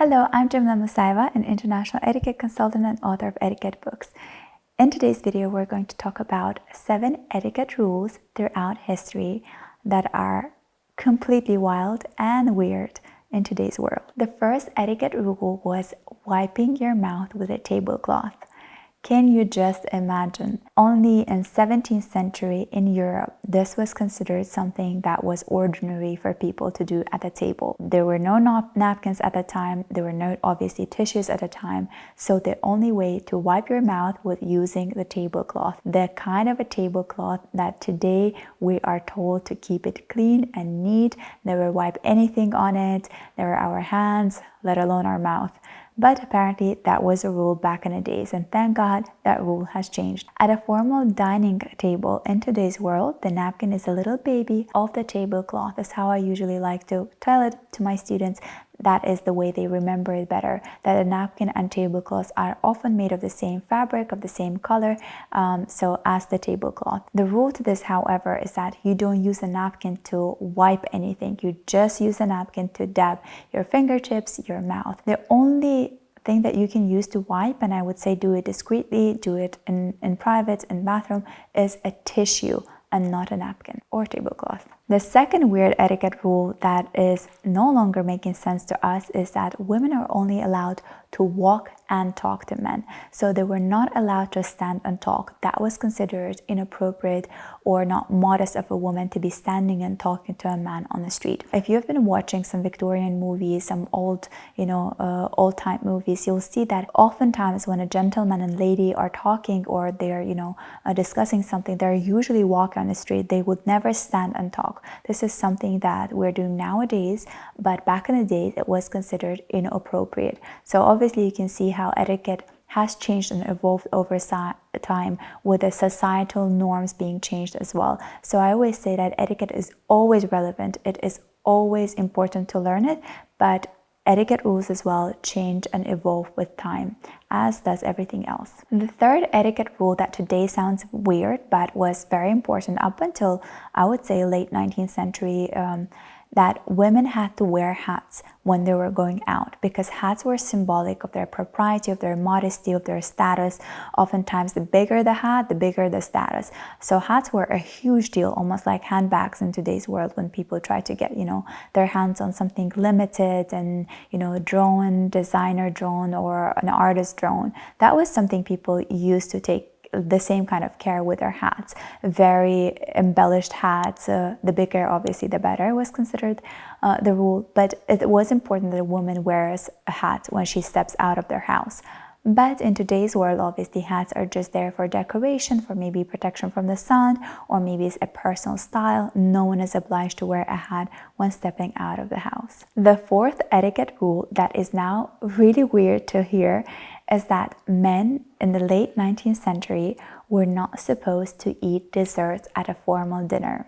Hello, I'm Jamila Musayeva, an international etiquette consultant and author of etiquette books. In today's video, we're going to talk about 7 etiquette rules throughout history that are completely wild and weird in today's world. The first etiquette rule was wiping your mouth with a tablecloth. Can you just imagine? Only in 17th century in Europe, this was considered something that was ordinary for people to do at the table. There were no napkins at the time. There were no, obviously, tissues at the time. So the only way to wipe your mouth was using the tablecloth. The kind of a tablecloth that today we are told to keep it clean and neat, never wipe anything on it, never our hands, let alone our mouth. But apparently that was a rule back in the days, and thank God that rule has changed. At a formal dining table in today's world, the napkin is a little baby of the tablecloth. That's how I usually like to tell it to my students. That is the way they remember it better, that a napkin and tablecloths are often made of the same fabric, of the same color, so as the tablecloth. The rule to this, however, is that you don't use a napkin to wipe anything. You just use a napkin to dab your fingertips, your mouth. The only thing that you can use to wipe, and I would say do it discreetly, do it in private, in bathroom, is a tissue and not a napkin or tablecloth. The second weird etiquette rule that is no longer making sense to us is that women are only allowed to walk and talk to men. So they were not allowed to stand and talk. That was considered inappropriate or not modest of a woman to be standing and talking to a man on the street. If you've been watching some Victorian movies, some old time movies, you'll see that oftentimes when a gentleman and lady are talking or they're discussing something, they're usually walking on the street. They would never stand and talk. This is something that we're doing nowadays, but back in the days it was considered inappropriate. So obviously you can see how etiquette has changed and evolved over time with the societal norms being changed as well. So I always say that etiquette is always relevant. It is always important to learn it, but etiquette rules as well change and evolve with time, as does everything else. The third etiquette rule that today sounds weird but was very important up until, I would say, late 19th century, that women had to wear hats when they were going out, because hats were symbolic of their propriety, of their modesty, of their status. Oftentimes the bigger the hat, the bigger the status. So hats were a huge deal, almost like handbags in today's world when people try to get their hands on something limited and drone, designer drone or an artist drone. That was something people used to take the same kind of care with their hats. Very embellished hats, the bigger obviously the better was considered the rule, but it was important that a woman wears a hat when she steps out of their house. But in today's world, obviously hats are just there for decoration, for maybe protection from the sun, or maybe it's a personal style. No one is obliged to wear a hat when stepping out of the house. The fourth etiquette rule that is now really weird to hear is that men in the late 19th century were not supposed to eat desserts at a formal dinner.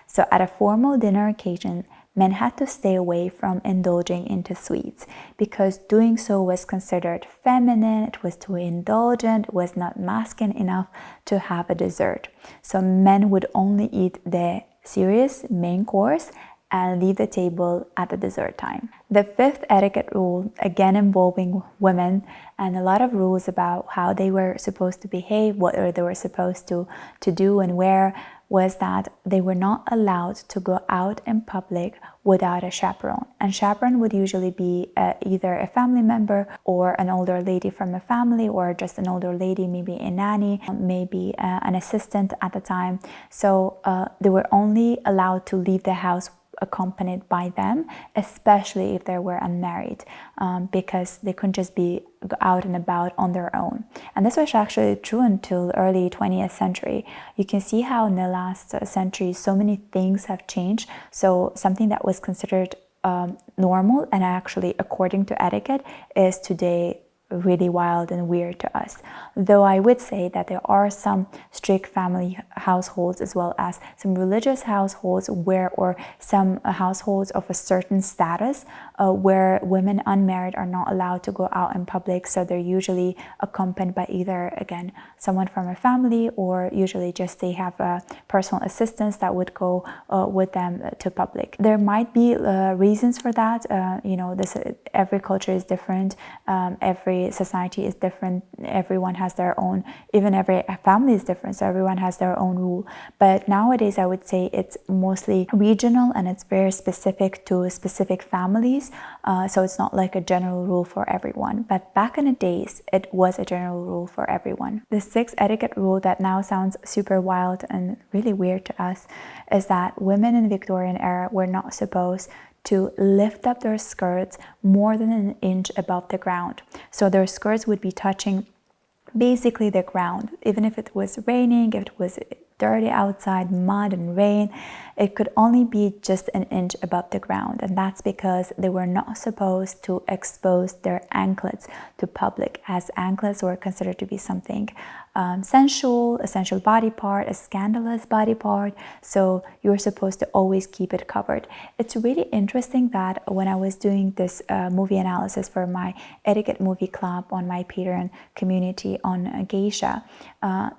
So at a formal dinner occasion, men had to stay away from indulging into sweets because doing so was considered feminine, it was too indulgent, it was not masculine enough to have a dessert. So men would only eat the serious main course and leave the table at the dessert time. The fifth etiquette rule, again involving women, and a lot of rules about how they were supposed to behave, what they were supposed to do and wear, was that they were not allowed to go out in public without a chaperone. And chaperone would usually be either a family member or an older lady from a family, or just an older lady, maybe a nanny, maybe an assistant at the time. So they were only allowed to leave the house accompanied by them, especially if they were unmarried, because they couldn't just be out and about on their own. And this was actually true until early 20th century. You can see how in the last century so many things have changed. So something that was considered normal and actually according to etiquette is today really wild and weird to us. Though I would say that there are some strict family households as well as some religious households or some households of a certain status where women unmarried are not allowed to go out in public, so they're usually accompanied by either, again, someone from a family, or usually just they have a personal assistants that would go with them to public. There might be reasons for that. Every culture is different, every society is different, everyone has their own, even every family is different, so everyone has their own rule. But nowadays I would say it's mostly regional and it's very specific to specific families, so it's not like a general rule for everyone. But back in the days, it was a general rule for everyone. The sixth etiquette rule that now sounds super wild and really weird to us is that women in the Victorian era were not supposed to lift up their skirts more than an inch above the ground. So their skirts would be touching basically the ground. Even if it was raining, if it was dirty outside, mud and rain, it could only be just an inch above the ground. And that's because they were not supposed to expose their anklets to public, as anklets were considered to be something sensual, a sensual body part, a scandalous body part. So you're supposed to always keep it covered. It's really interesting that when I was doing this movie analysis for my etiquette movie club on my Patreon community on geisha,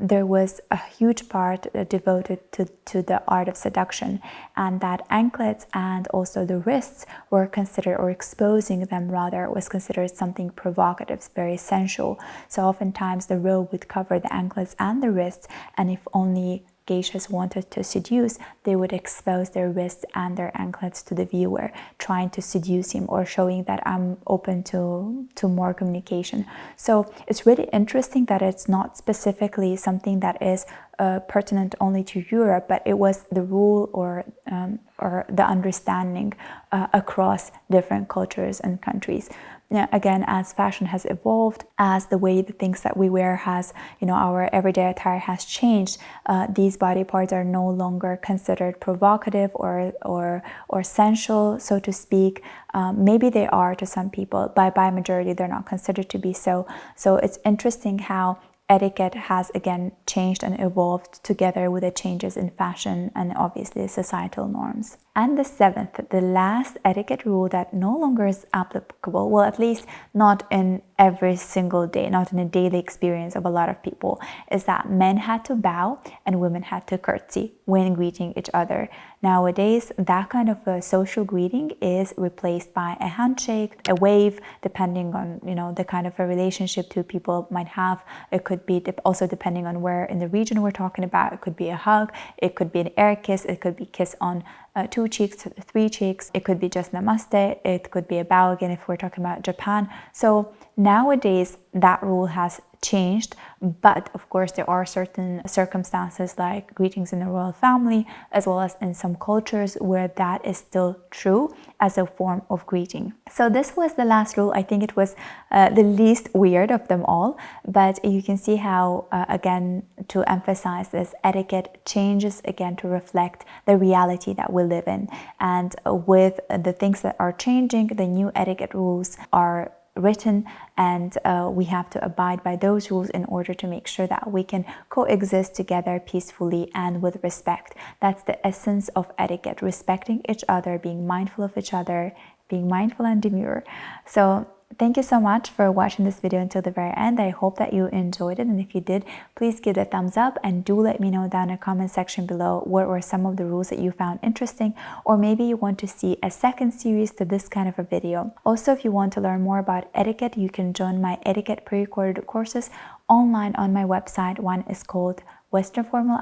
there was a huge part devoted to the art of seduction, and that anklets and also the wrists were considered, or exposing them rather, was considered something provocative, very sensual. So oftentimes the robe would cover the anklets and the wrists, and if only geishas wanted to seduce, they would expose their wrists and their anklets to the viewer, trying to seduce him or showing that I'm open to more communication. So it's really interesting that it's not specifically something that is pertinent only to Europe, but it was the rule or the understanding across different cultures and countries. Now, again, as fashion has evolved, as the way the things that we wear has, our everyday attire has changed, these body parts are no longer considered provocative or sensual, so to speak. Maybe they are to some people, but by majority they're not considered to be so. So it's interesting how etiquette has again changed and evolved together with the changes in fashion and obviously societal norms. And the seventh, the last etiquette rule that no longer is applicable, well, at least not in every single day, not in a daily experience of a lot of people, is that men had to bow and women had to curtsy when greeting each other. Nowadays, that kind of a social greeting is replaced by a handshake, a wave, depending on, the kind of a relationship two people might have. It could be also depending on where in the region we're talking about. It could be a hug, it could be an air kiss, it could be kiss on 2 cheeks, 3 cheeks, it could be just namaste, it could be a bow again if we're talking about Japan. So nowadays that rule has changed, but of course there are certain circumstances like greetings in the royal family, as well as in some cultures where that is still true as a form of greeting. So this was the last rule. I think it was the least weird of them all, but you can see how again, to emphasize this, etiquette changes again to reflect the reality that we live in, and with the things that are changing, the new etiquette rules are written, and we have to abide by those rules in order to make sure that we can coexist together peacefully and with respect. That's the essence of etiquette: respecting each other, being mindful of each other, being mindful and demure. So thank you so much for watching this video until the very end. I hope that you enjoyed it, and if you did, please give it a thumbs up and do let me know down in the comment section below what were some of the rules that you found interesting, or maybe you want to see a second series to this kind of a video. Also, if you want to learn more about etiquette, you can join my etiquette pre-recorded courses online on my website. One is called Western Formal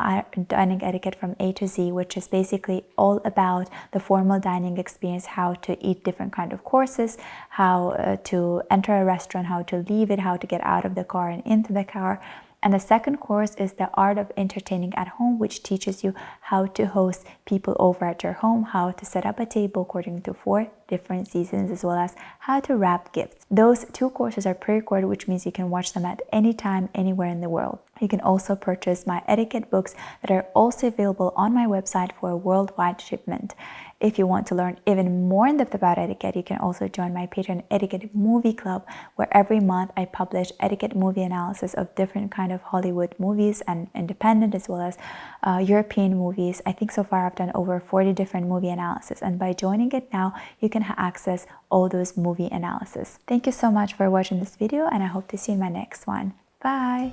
Dining Etiquette from A to Z, which is basically all about the formal dining experience, how to eat different kind of courses, how to enter a restaurant, how to leave it, how to get out of the car and into the car. And the second course is the art of entertaining at home, which teaches you how to host people over at your home, how to set up a table according to 4 different seasons, as well as how to wrap gifts. Those 2 courses are pre-recorded, which means you can watch them at any time, anywhere in the world. You can also purchase my etiquette books that are also available on my website for a worldwide shipment. If you want to learn even more in depth about etiquette, you can also join my Patreon Etiquette Movie Club, where every month I publish etiquette movie analysis of different kind of Hollywood movies and independent as well as European movies. I think so far I've done over 40 different movie analysis, and by joining it now, you can access all those movie analysis. Thank you so much for watching this video, and I hope to see you in my next one. Bye!